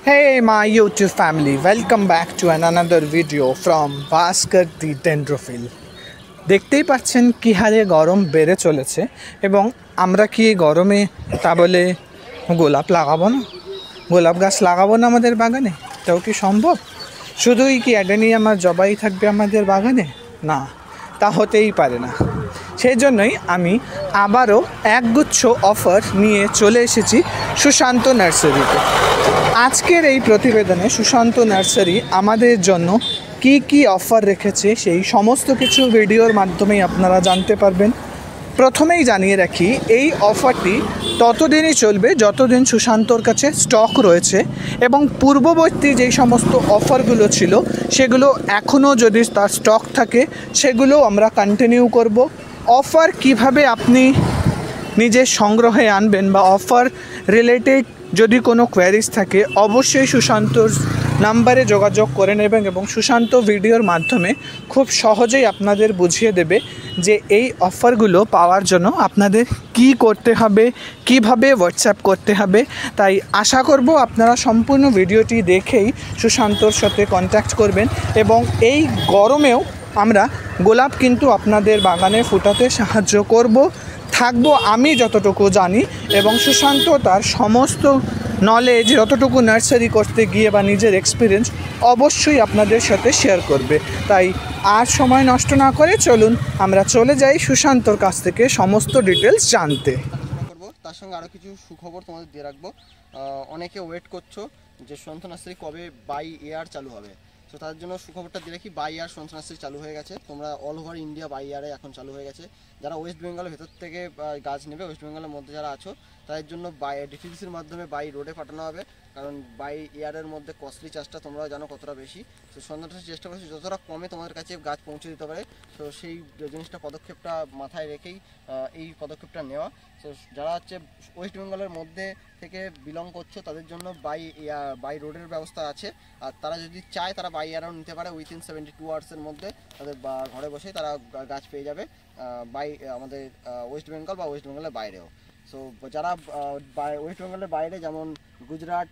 Hey my YouTube family, welcome back to another video from Bhaskar the Dendrophile। দেখতেই পাচ্ছেন কি হারে গরম বেড়ে চলেছে এবং আমরা কি গরমে তা বলে গোলাপ লাগাবো না, গোলাপ গাছ লাগাবো না আমাদের বাগানে? এটাও কি সম্ভব? শুধুই কি অ্যাডেনিয়াম আর জবাই থাকবে আমাদের বাগানে? না, তা হতেই পারে না। সেই জন্যই আমি আবারও একগুচ্ছ অফার নিয়ে চলে এসেছি সুশান্ত নার্সারিতে। আজকের এই প্রতিবেদনে সুশান্ত নার্সারি আমাদের জন্য কি কি অফার রেখেছে সেই সমস্ত কিছু ভিডিওর মাধ্যমেই আপনারা জানতে পারবেন। প্রথমেই জানিয়ে রাখি, এই অফারটি ততদিনই চলবে যতদিন সুশান্তর কাছে স্টক রয়েছে এবং পূর্ববর্তী যেই সমস্ত অফারগুলো ছিল সেগুলো এখনও যদি তার স্টক থাকে সেগুলো আমরা কন্টিনিউ করব। অফার কিভাবে আপনি নিজের সংগ্রহে আনবেন বা অফার রিলেটেড যদি কোনো কোয়ারিজ থাকে অবশ্যই সুশান্তর নাম্বারে যোগাযোগ করে নেবেন এবং সুশান্ত ভিডিওর মাধ্যমে খুব সহজেই আপনাদের বুঝিয়ে দেবে যে এই অফারগুলো পাওয়ার জন্য আপনাদের কি করতে হবে, কিভাবে হোয়াটসঅ্যাপ করতে হবে। তাই আশা করব আপনারা সম্পূর্ণ ভিডিওটি দেখেই সুশান্তর সাথে কন্ট্যাক্ট করবেন এবং এই গরমেও আমরা গোলাপ কিন্তু আপনাদের বাগানে ফোটাতে সাহায্য করব, থাকবো আমি যতটুকু জানি এবং সুশান্ত তার সমস্ত নলেজ যতটুকু নার্সারি করতে গিয়ে বা নিজের এক্সপিরিয়েন্স অবশ্যই আপনাদের সাথে শেয়ার করবে। তাই আর সময় নষ্ট না করে চলুন আমরা চলে যাই সুশান্তর কাছ থেকে সমস্ত ডিটেলস জানতে। তার সঙ্গে আরও কিছু সুখবর তোমাদের দিয়ে রাখবো। অনেকে ওয়েট করছো যে সুশান্ত নার্সারি কবে বাই এয়ার চালু হবে, তো তার জন্য সুখবরটা দিয়ে রাখি, বাই এয়ার সুশান্ত নার্সারি চালু হয়ে গেছে। তোমরা অল ওভার ইন্ডিয়া বাই এয়ারে এখন চালু হয়ে গেছে। যারা ওয়েস্ট বেঙ্গলের ভেতর থেকে গাছ নেবে, ওয়েস্ট বেঙ্গলের মধ্যে যারা আছো তাদের জন্য বাই ডিটিডিসির মাধ্যমে বাই রোডে পাঠানো হবে, কারণ বাই এয়ারের মধ্যে কস্টলি চার্জটা তোমরা জানো কতটা বেশি। তো সুশান্ত নার্সারি চেষ্টা করছি যতটা কমে তোমাদের কাছে গাছ পৌঁছে দিতে পারে, তো সেই জিনিসটা পদক্ষেপটা মাথায় রেখেই এই পদক্ষেপটা নেওয়া। তো যারা হচ্ছে ওয়েস্ট বেঙ্গলের মধ্যে থেকে বিলং করছো তাদের জন্য বাই রোডের ব্যবস্থা আছে, আর তারা যদি চায় তারা বাই এয়ারও নিতে পারে। উইথিন 72 আওয়ার্সের মধ্যে তাদের ঘরে বসেই তারা গাছ পেয়ে যাবে বাই আমাদের ওয়েস্ট বেঙ্গল বা ওয়েস্ট বেঙ্গলের বাইরেও। সো যারা ওয়েস্ট বেঙ্গলের বাইরে যেমন গুজরাট।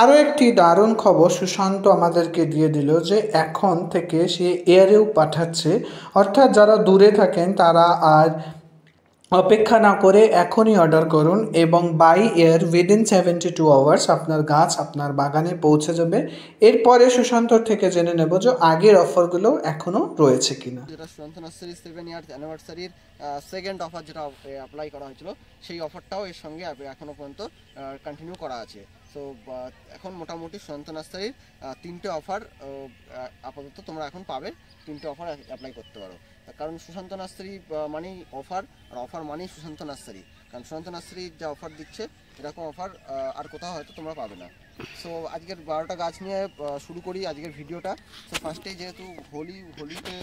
আরও একটি দারুণ খবর সুশান্ত আমাদেরকে দিয়ে দিল যে এখন থেকে সে এয়ারেও পাঠাচ্ছে, অর্থাৎ যারা দূরে থাকেন তারা আর অপেক্ষা না করে এখনই অর্ডার করুন এবং বাই এয়ার উইদিন 72 আওয়ার্স আপনার গাছ আপনার বাগানে পৌঁছে যাবে। এরপরে সুশান্তর থেকে জেনে নেব যে আগের অফারগুলো এখনও রয়েছে কিনা। যেটা সুশান্ত নার্সারি 7 ইয়ার্স অ্যানিভার্সারির সেকেন্ড অফার যেটা অ্যাপ্লাই করা হয়েছিল সেই অফারটাও এর সঙ্গে এখনও পর্যন্ত কন্টিনিউ করা আছে। সো এখন মোটামুটি সুশান্ত নার্সারির 3টে অফার আপাতত তোমরা এখন পাবে, 3টে অফার অ্যাপ্লাই করতে পারো। কারণ সুশান্ত নার্সারি মানেই অফার, আর অফার মানেই সুশান্ত নার্সারি, কারণ সুশান্ত নার্সারি যা অফার দিচ্ছে এরকম অফার আর কোথাও হয়তো তোমরা পাবে না। সো আজকের 12টা গাছ নিয়ে শুরু করি আজকের ভিডিওটা। সো ফার্স্টেই যেহেতু হোলিতে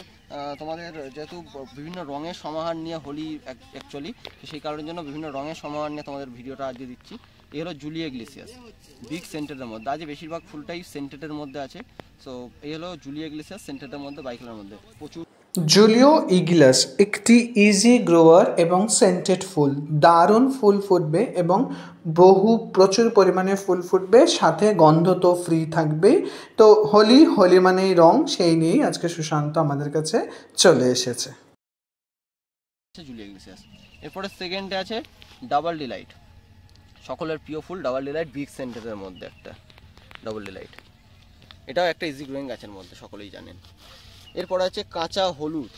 তোমাদের যেহেতু বিভিন্ন রঙের সমাহার নিয়ে হোলি অ্যাকচুয়ালি, তো সেই কারণের জন্য বিভিন্ন রঙের সমাহার নিয়ে তোমাদের ভিডিওটা আজকে দিচ্ছি। এই হলো জুলিয়া ইগলেসিয়াস, বিগ সেন্টেডের মধ্যে, আজ বেশিরভাগ ফুলটাই সেন্টেডের মধ্যে আছে। সো এই হলো জুলিয়া ইগলেসিয়াস সেন্টেডের মধ্যে বাইকলার মধ্যে প্রচুর। জুলিও ইগলাস একটি ইজি গ্রোয়ার এবং সেন্টেড ফুল, দারুণ ফুল ফুটবে এবং প্রচুর পরিমাণে ফুল ফুটবে, সাথে গন্ধ তো ফ্রি থাকবে। তো হোলি মানেই রং, সেই নিয়েই আজকে সুশান্ত আমাদের কাছে চলে এসেছে। Julia Iglesias. এরপরে সেকেন্ডে আছে ডাবল ডিলাইট, সকলের প্রিয় ফুল ডাবল ডিলাইট, বিগ সেন্টেডের মধ্যে একটা ডাবল ডিলাইট, এটাও একটা ইজি গ্রোয়িং গাছের মধ্যে সকলেই জানেন। এরপরে আছে কাঁচা হলুদ,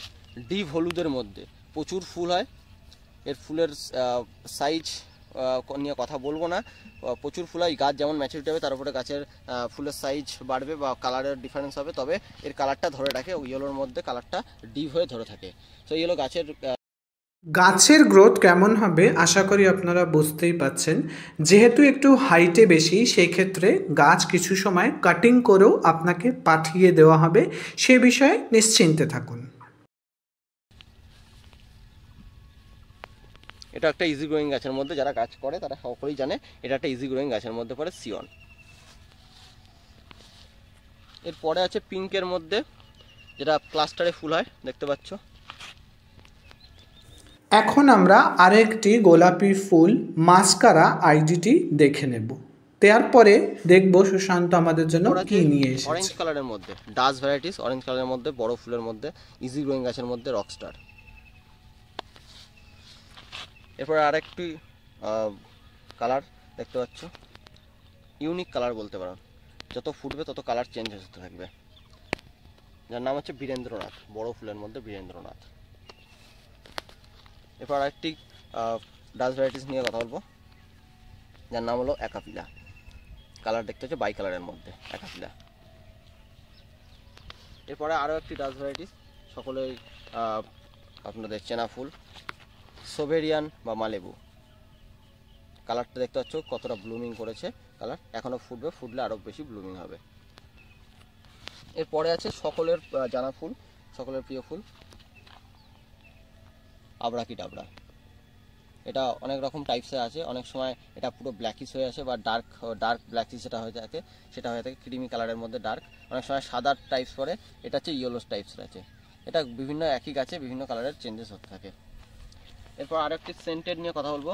ডিপ হলুদের মধ্যে প্রচুর ফুল হয়। এর ফুলের সাইজ নিয়ে কথা বলবো না, প্রচুর ফুল হয়। গাছ যেমন ম্যাচুরিটি হবে তার উপরে গাছের ফুলের সাইজ বাড়বে বা কালারের ডিফারেন্স হবে, তবে এর কালারটা ধরে রাখে, ইয়েলোর মধ্যে কালারটা ডিপ হয়ে ধরে থাকে। তো ইয়েলো গাছের গ্রোথ কেমন হবে আশা করি আপনারা বুঝতেই পাচ্ছেন। যেহেতু একটু হাইটে বেশি, সেই ক্ষেত্রে গাছ কিছু সময় কাটিং করেও আপনাকে পাঠিয়ে দেওয়া হবে, সে বিষয়ে নিশ্চিন্তে থাকুন। এটা একটা ইজি গ্রোয়িং গাছের মধ্যে, যারা গাছ করে তারা সকলেই জানে এটা একটা ইজি গ্রোয়িং গাছের মধ্যে পড়ে সিয়ন। এরপরে আছে পিঙ্কের মধ্যে, যেটা ক্লাস্টারে ফুল হয় দেখতে পাচ্ছ। এখন আমরা আরেকটি গোলাপি ফুল মাস্কারা আইডিটি দেখে নেব। তারপরে দেখবো সুশান্ত আমাদের জন্য কি নিয়ে অরেঞ্জ এসেছে। কালারের মধ্যে ডাস ভ্যারাইটিস, অরেঞ্জ কালারের মধ্যে, বড় ফুলের মধ্যে, ইজি গ্রোয়িং গাছের মধ্যে রকস্টার। এরপরে আরেকটি কালার দেখতে পাচ্ছ, ইউনিক কালার বলতে পারো, যত ফুটবে তত কালার চেঞ্জ হতে থাকবে, যার নাম হচ্ছে বীরেন্দ্রনাথ, বড় ফুলের মধ্যে বীরেন্দ্রনাথ। এরপর আরেকটি ডাস ভ্যারাইটিস নিয়ে কথা বলবো, যার নাম হলো একাপিলা। কালার দেখতে হচ্ছে বাই কালারের মধ্যে একাপিলা। এরপরে আরও একটি ডাস ভ্যারাইটিস, সকলেই আপনাদের চেনা ফুল, সোভেরিয়ান বা মালেবু। কালারটা দেখতে পাচ্ছ কতটা ব্লুমিং করেছে, কালার এখনও ফুটবে, ফুটলে আরও বেশি ব্লুমিং হবে। এরপরে আছে সকলের জানা ফুল, সকলের প্রিয় ফুল আবরাকি ডাবরা। এটা অনেক রকম টাইপসের আছে, অনেক সময় এটা পুরো ব্ল্যাকিশ হয়ে আসে বা ডার্ক ব্ল্যাকিশ যেটা হয়ে থাকে, সেটা হয়ে থাকে ক্রিমি কালারের মধ্যে ডার্ক, অনেক সময় সাদা টাইপস পরে, এটা হচ্ছে ইয়েলো টাইপসের আছে। এটা বিভিন্ন একই গাছে বিভিন্ন কালারের চেঞ্জেস হতে থাকে। এরপর আরেকটি সেন্টেড নিয়ে কথা বলবো,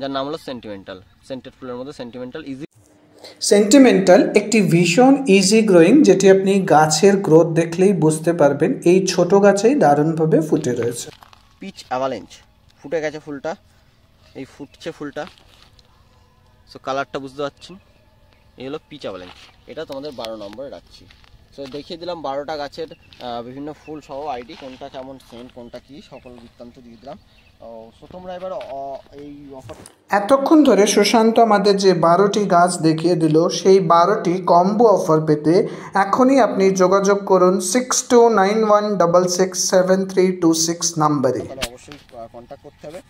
যার নাম হলো সেন্টিমেন্টাল। সেন্টেড ফুলের মধ্যে সেন্টিমেন্টাল ইজি। সেন্টিমেন্টাল একটি ভীষণ ইজি গ্রোয়িং, যেটি আপনি গাছের গ্রোথ দেখলেই বুঝতে পারবেন এই ছোট গাছেই দারুণভাবে ফুটে রয়েছে। পিচ অ্যাভালেঞ্চ, ফুটে গেছে ফুলটা, এই ফুটছে ফুলটা, সো কালারটা বুঝতে পারছেন, এই হলো পিচ অ্যাভালেঞ্চ। এটা তোমাদের 12 নম্বরে রাখছি। সো দেখিয়ে দিলাম 12টা গাছের বিভিন্ন ফুল সহ আইডি, কোনটা কেমন সেন্ট, কোনটা কী, সকল বৃত্তান্ত দিয়ে দিলাম। সো তোমরা এবার এই অফার, এতক্ষণ ধরে সুশান্ত আমাদের যে 12টি গাছ দেখিয়ে দিল, সেই 12টি কম্বো অফার পেতে এখনই আপনি যোগাযোগ করুন 6291667326 নাম্বারে। তাহলে অবশ্যই কন্ট্যাক্ট করতে হবে,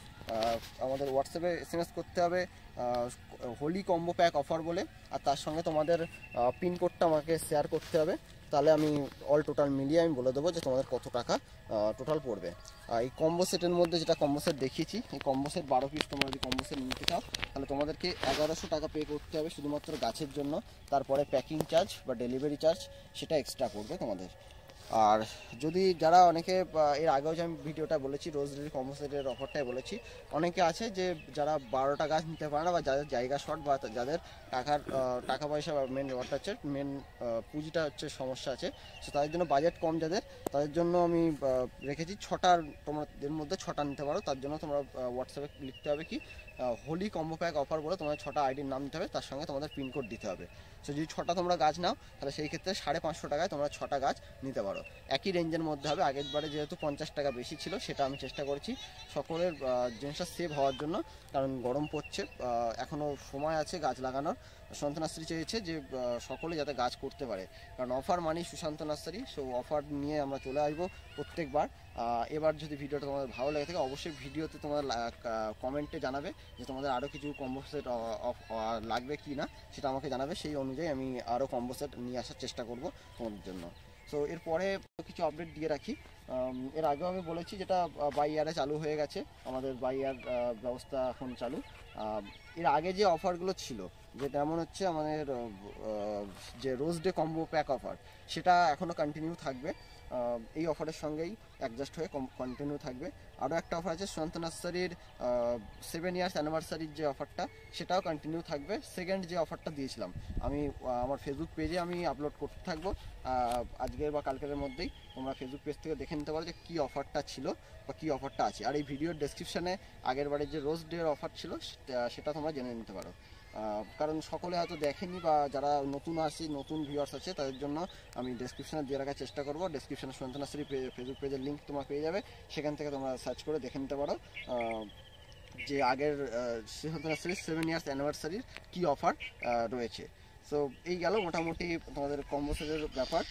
আমাদের হোয়াটসঅ্যাপে SMS করতে হবে হোলি কম্বো প্যাক অফার বলে, আর তার সঙ্গে তোমাদের পিনকোডটা আমাকে শেয়ার করতে হবে, তাহলে আমি অল টোটাল মিলিয়ে আমি বলে দেবো যে তোমাদের কত টাকা টোটাল পড়বে। এই কম্বো সেটের মধ্যে যেটা কম্বো সেট দেখিয়েছি, এই কম্বো সেট 12 পিস তোমরা যদি কম্বো সেট নিতে চাও, তাহলে তোমাদেরকে 1100 টাকা পে করতে হবে শুধুমাত্র গাছের জন্য। তারপরে প্যাকিং চার্জ বা ডেলিভারি চার্জ সেটা এক্সট্রা পড়বে তোমাদের। আর যদি যারা অনেকে এর আগেও যে আমি ভিডিওটা বলেছি রোজ লিলি কম্বো সেটের অফারটাই বলেছি, অনেকে আছে যে যারা 12টা গাছ নিতে পারে না বা যাদের জায়গা শর্ট বা যাদের টাকা পয়সা বা মেন ব্যাপারটা হচ্ছে মেন পুঁজিটা হচ্ছে সমস্যা আছে, সো তাদের জন্য বাজেট কম যাদের, তাদের জন্য আমি রেখেছি 6টার, তোমাদের মধ্যে 6টা নিতে পারো। তার জন্য তোমরা হোয়াটসঅ্যাপে লিখতে হবে কি হোলি কম্বো প্যাক অফার বলে তোমাদের 6টা আইডির নাম দিতে হবে, তার সঙ্গে তোমাদের পিনকোড দিতে হবে। সো যদি 6টা তোমরা গাছ নাও, তাহলে সেই ক্ষেত্রে 550 টাকায় তোমরা 6টা গাছ নিতে পারো। একই রেঞ্জের মধ্যে হবে, আগের বারে যেহেতু 50 টাকা বেশি ছিল, সেটা আমি চেষ্টা করেছি সকলের জিনিসটা সেভ হওয়ার জন্য, কারণ গরম পড়ছে, এখনও সময় আছে গাছ লাগানোর। সুশান্ত নার্সারি চেয়েছে যে সকলে যাতে গাছ করতে পারে, কারণ অফার মানেই সুশান্ত নার্সারি। সো অফার নিয়ে আমরা চলে আসবো প্রত্যেকবার। এবার যদি ভিডিওটা তোমাদের ভালো লেগে থাকে, অবশ্যই ভিডিওতে তোমাদের কমেন্টে জানাবে যে তোমাদের আরও কিছু কম্বো সেট লাগবে কি না, সেটা আমাকে জানাবে, সেই অনুযায়ী আমি আরও কম্বো সেট নিয়ে আসার চেষ্টা করব তোমাদের জন্য। সো এরপরে কিছু আপডেট দিয়ে রাখি, এর আগেও আমি বলেছি যেটা বাই ইয়ারে চালু হয়ে গেছে, আমাদের বাই ইয়ার ব্যবস্থা এখন চালু। এর আগে যে অফারগুলো ছিল, যেটা এমন হচ্ছে আমাদের যে rose day combo pack offer, সেটা এখনও কন্টিনিউ থাকবে, এই অফারের সঙ্গেই অ্যাডজাস্ট হয়ে কন্টিনিউ থাকবে। আরও একটা অফার আছে সুশান্ত নার্সারির 7 ইয়ার্স অ্যানিভার্সারির যে অফারটা, সেটাও কন্টিনিউ থাকবে। সেকেন্ড যে অফারটা দিয়েছিলাম আমি আমার ফেসবুক পেজে আমি আপলোড করতে থাকবো আজকের বা কালকের মধ্যেই, তোমরা ফেসবুক পেজ থেকে দেখে নিতে পারো যে কী অফারটা ছিল বা কী অফারটা আছে। আর এই ভিডিওর ডেসক্রিপশানে আগের বারের যে রোজ ডের অফার ছিল সেটা তোমরা জেনে নিতে পারো, কারণ সকলে হয়তো দেখেনি বা যারা নতুন নতুন ভিউয়ার্স আছে তাদের জন্য আমি ডেসক্রিপশানে দিয়ে রাখার চেষ্টা করবো। ডেসক্রিপশানে সুশান্ত নার্সারি ফেসবুক পেজের লিঙ্ক তোমরা পেয়ে যাবে, সেখান থেকে তোমরা সার্চ করে দেখে নিতে পারো যে আগের সুশান্ত নার্সারির 7 ইয়ার্স অ্যানিভার্সারির কী অফার রয়েছে। সো এই গেল মোটামুটি তোমাদের কম্বো সেটের ব্যাপার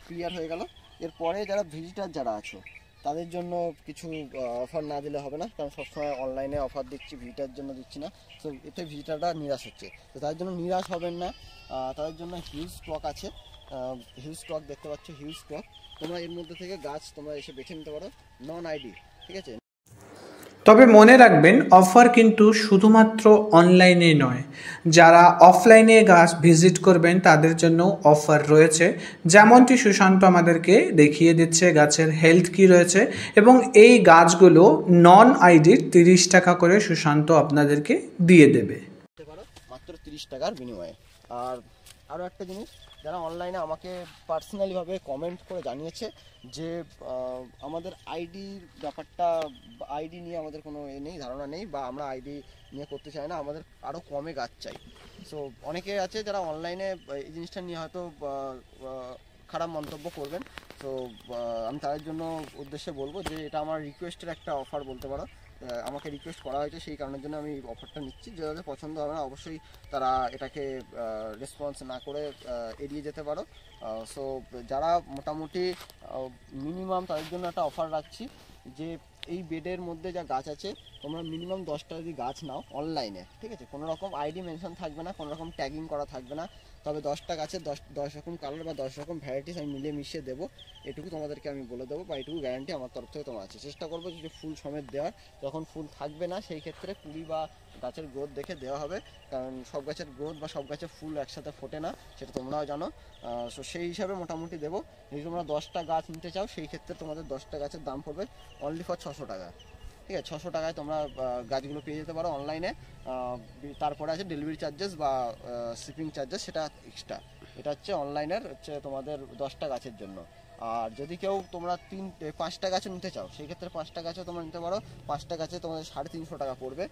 ক্লিয়ার হয়ে গেল। এরপরে যারা ভিজিটার যারা আছো, তাদের জন্য কিছু অফার না দিলে হবে না, কারণ সবসময় অনলাইনে অফার দিচ্ছি, ভিজিটার জন্য দিচ্ছি না। তো এতে ভিজিটাররা নিরাশ হচ্ছে, তো তাদের জন্য নিরাশ হবেন না, তাদের জন্য হিউজ স্টক আছে, হিউজ স্টক দেখতে পাচ্ছ, হিউজ স্টক। তোমরা এর মধ্যে থেকে গাছ তোমরা এসে বেছে নিতে পারো, নন আইডি, ঠিক আছে। তবে মনে রাখবেন অফার কিন্তু শুধুমাত্র অনলাইনে নয়, যারা অফলাইনে গাছ ভিজিট করবেন তাদের জন্য অফার রয়েছে। যেমনটি সুশান্ত আমাদেরকে দেখিয়ে দিচ্ছে গাছের হেলথ কী রয়েছে, এবং এই গাছগুলো নন আইডির 30 টাকা করে সুশান্ত আপনাদেরকে দিয়ে দেবে মাত্র 30 টাকার বিনিময়ে। আর আরও একটা জিনিস, যারা অনলাইনে আমাকে পার্সোনালিভাবে কমেন্ট করে জানিয়েছে যে আমাদের আইডির ব্যাপারটা, আইডি নিয়ে আমাদের কোনো নেই, ধারণা নেই, বা আমরা আইডি নিয়ে করতে চাই না, আমাদের আরও কমে গাছ চাই। সো অনেকে আছে যারা অনলাইনে এই জিনিসটা নিয়ে হয়তো খারাপ মন্তব্য করবেন। তো আমি তাদের জন্য উদ্দেশ্যে বলবো যে এটা আমার রিকোয়েস্টের একটা অফার বলতে পারো। আমাকে রিকোয়েস্ট করা হয়েছে, সেই কারণের জন্য আমি অফারটা নিচ্ছি। যাদের পছন্দ হবে না অবশ্যই তারা এটাকে রেসপন্স না করে এড়িয়ে যেতে পারো। সো যারা মোটামুটি মিনিমাম, তাদের জন্য একটা অফার রাখছি যে এই বেডের মধ্যে যা গাছ আছে, তোমরা মিনিমাম 10টা যদি গাছ নাও অনলাইনে, ঠিক আছে, কোনো রকম আইডি মেনশন থাকবে না, কোনো রকম ট্যাগিং করা থাকবে না, তবে 10টা গাছের 10 রকম কালার বা 10 রকম ভ্যারাইটিস আমি মিলিয়ে মিশিয়ে দেবো, এটুকু তোমাদেরকে আমি বলে দেবো, বা এটুকু গ্যারান্টি আমার তরফ থেকে তোমার আছে। চেষ্টা করবো যে ফুল সমেত দেওয়ার, যখন ফুল থাকবে না সেই ক্ষেত্রে কুড়ি বা গাছের গ্রোথ দেখে দেওয়া হবে, কারণ সব গাছের গ্রোথ বা সব গাছের ফুল একসাথে ফোটে না, সেটা তোমরাও জানো। সো সেই হিসাবে মোটামুটি দেবো। যদি তোমরা 10টা গাছ নিতে চাও সেই ক্ষেত্রে তোমাদের 10টা গাছের দাম পড়বে অনলি ফর 600 টাকা, ঠিক আছে। 600 টাকায় তোমরা গাছগুলো পেয়ে যেতে পারো অনলাইনে। তারপরে আছে ডেলিভারি চার্জেস বা শিপিং চার্জেস, সেটা এক্সট্রা। এটা হচ্ছে অনলাইনের হচ্ছে তোমাদের 10টা গাছের জন্য। আর যদি কেউ তোমরা 5টা গাছও নিতে চাও সেই ক্ষেত্রে 5টা গাছও তোমরা নিতে পারো। 5টা গাছে তোমাদের 350 টাকা পড়বে,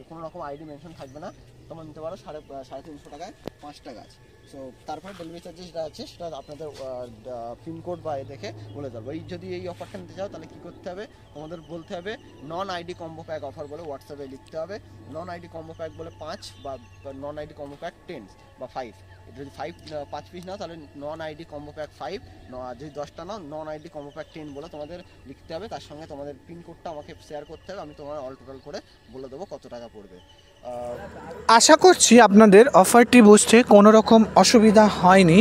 কোনো রকম আইডি মেনশন থাকবে না, তোমরা নিতে পারো 350 টাকায় 5টা গাছ। সো তারপরে ডেলিভারি চার্জেস যেটা আছে সেটা আপনাদের পিনকোড বা দেখে বলে দেবো। যদি এই অফারটা নিতে চাও তাহলে কী করতে হবে, তোমাদের বলতে হবে নন আইডি কম্বো প্যাক অফার বলে হোয়াটসঅ্যাপে লিখতে হবে। নন আইডি কম্বো প্যাক বলে 5, বা নন আইডি কম্বো প্যাক 10 বা 5। যদি 5 পিস নাও তাহলে নন আইডি কম্বো প্যাক 5, যদি 10টা নাও নন আইডি কম্বো প্যাক 10 বলে তোমাদের লিখতে হবে। তার সঙ্গে তোমাদের পিনকোডটা আমাকে শেয়ার করতে হবে, আমি তোমার অল টোটাল করে বলে দেবো কত টাকা পড়বে। আশা করছি আপনাদের অফারটি বুঝতে কোনো রকম অসুবিধা হয়নি,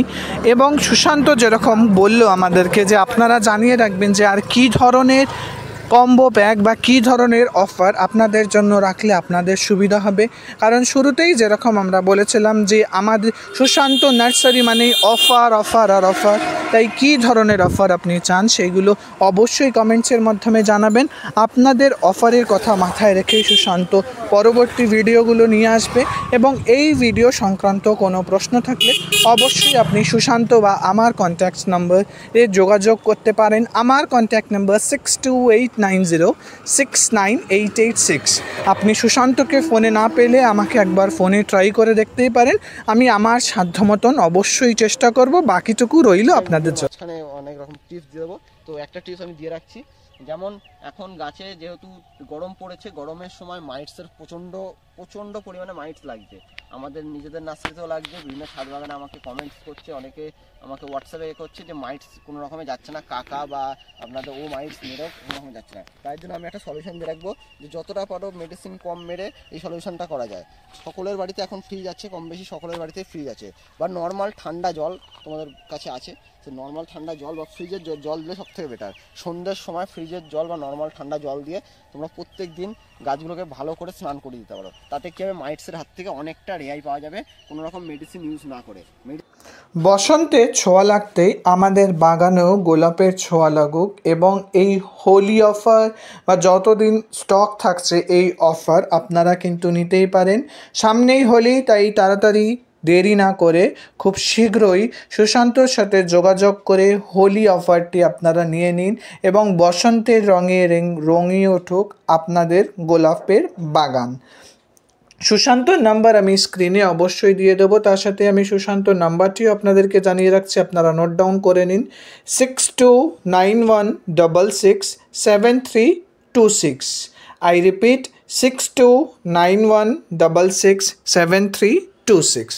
এবং সুশান্ত যেরকম বলল আমাদেরকে যে আপনারা জানিয়ে রাখবেন যে আর কী ধরনের কম্বো প্যাক বা কী ধরনের অফার আপনাদের জন্য রাখলে আপনাদের সুবিধা হবে। কারণ শুরুতেই যেরকম আমরা বলেছিলাম যে আমাদের সুশান্ত নার্সারি মানেই অফার অফার আর অফার, তাই কী ধরনের অফার আপনি চান সেইগুলো অবশ্যই কমেন্টসের মাধ্যমে জানাবেন। আপনাদের অফারের কথা মাথায় রেখেই সুশান্ত পরবর্তী ভিডিওগুলো নিয়ে আসবে, এবং এই ভিডিও সংক্রান্ত কোনো প্রশ্ন থাকলে অবশ্যই আপনি সুশান্ত বা আমার কন্ট্যাক্ট নম্বরে যোগাযোগ করতে পারেন। আমার কন্ট্যাক্ট নম্বর 6289069886। আপনি সুশান্তকে ফোনে না পেলে আমাকে একবার ফোনে ট্রাই করে দেখতেই পারেন, আমি আমার সাধ্য মতন অবশ্যই চেষ্টা করব, বাকিটুকু রইল আপনাদের জন্য। মাঝখানে অনেক রকম টিপস দিয়ে দেবো, তো একটা টিপস আমি দিয়ে রাখছি। যেমন এখন গাছে যেহেতু গরম পড়েছে, গরমের সময় মাইটসের প্রচণ্ড পরিমাণে মাইটস লাগছে, আমাদের নিজেদের নার্সারিতেও লাগছে, বিভিন্ন ছাদ বাগানে আমাকে কমেন্টস করছে, অনেকে আমাকে হোয়াটসঅ্যাপে করছে যে মাইটস কোনো রকমে যাচ্ছে না, কাকা বা আপনাদের মাইটস মেরেও কোনো রকমে যাচ্ছে না। তাই জন্য আমি একটা সলিউশন দিয়ে রাখবো যে যতটা পারো মেডিসিন কম মেরে এই সলিউশনটা করা যায়। সকলের বাড়িতে এখন ফ্রিজ আছে, কম বেশি সকলের বাড়িতে ফ্রিজ আছে, বা নর্মাল ঠান্ডা জল তোমাদের কাছে আছে, সে নর্মাল ঠান্ডা জল বা ফ্রিজের জল দিলে সবথেকে বেটার। সন্ধ্যের সময় ফ্রিজের জল বা নর্মাল ঠান্ডা জল দিয়ে তোমরা প্রত্যেক দিন গাছগুলোকে ভালো করে স্নান করে দিতে পারো। তাতে কী হবে, মাইটসের হাত থেকে অনেকটা রেহাই পাওয়া যাবে কোনো রকম মেডিসিন ইউজ না করে। বসন্তে ছোঁয়া লাগতেই আমাদের বাগানেও গোলাপের ছোঁয়া লাগুক, এবং এই হোলি অফার বা যতদিন স্টক থাকছে এই অফার আপনারা কিন্তু নিতেই পারেন। সামনেই হোলি, তাই তাড়াতাড়ি দেরি না করে খুব শীঘ্রই সুশান্তর সাথে যোগাযোগ করে হোলি অফারটি আপনারা নিয়ে নিন, এবং বসন্তের রঙে রঙিয়ে উঠুক আপনাদের গোলাপের বাগান। সুশান্তর নাম্বার আমি স্ক্রিনে অবশ্যই দিয়ে দেবো, তার সাথে আমি সুশান্তর নাম্বারটিও আপনাদেরকে জানিয়ে রাখছি, আপনারা নোট ডাউন করে নিন। 6291667326। I repeat 6291667326।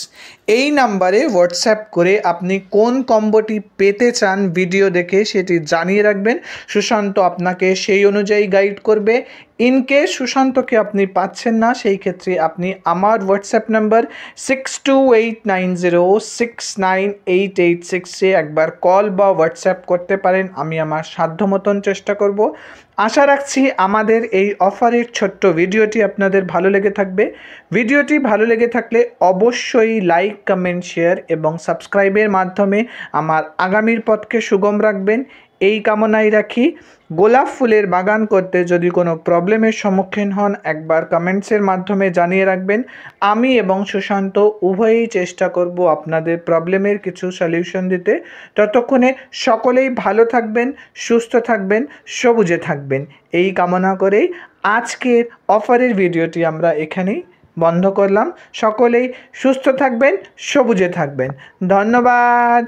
এই নাম্বারে হোয়াটসঅ্যাপ করে আপনি কোন কম্বোটি পেতে চান ভিডিও দেখে সেটি জানিয়ে রাখবেন। সুশান্ত আপনাকে সেই অনুযায়ী গাইড করবে। ইনকেস সুশান্তকে আপনি পাচ্ছেন না, সেই ক্ষেত্রে আপনি আমার হোয়াটসঅ্যাপ নাম্বার 6289069886 একবার কল বা হোয়াটসঅ্যাপ করতে পারেন। আমি আমার সাধ্য মতন চেষ্টা করব। আশা রাখছি আমাদের এই অফারের ছোট্ট ভিডিওটি আপনাদের ভালো লেগে থাকবে। ভিডিওটি ভালো লেগে থাকলে অবশ্যই লাইক, কমেন্ট, শেয়ার এবং সাবস্ক্রাইবের মাধ্যমে আমার আগামীর পথকে সুগম রাখবেন এই কামনাই রাখি। গোলাপ ফুলের বাগান করতে যদি কোনো প্রবলেমের সম্মুখীন হন একবার কমেন্টসের মাধ্যমে জানিয়ে রাখবেন। আমি এবং সুশান্ত উভয়ই চেষ্টা করব আপনাদের প্রবলেমের কিছু সলিউশন দিতে। ততক্ষণে সকলেই ভালো থাকবেন, সুস্থ থাকবেন, সবুজে থাকবেন এই কামনা করেই আজকের অফারের ভিডিওটি আমরা এখানেই বন্ধ করলাম। সকলেই সুস্থ থাকবেন, সবুজে থাকবেন। ধন্যবাদ।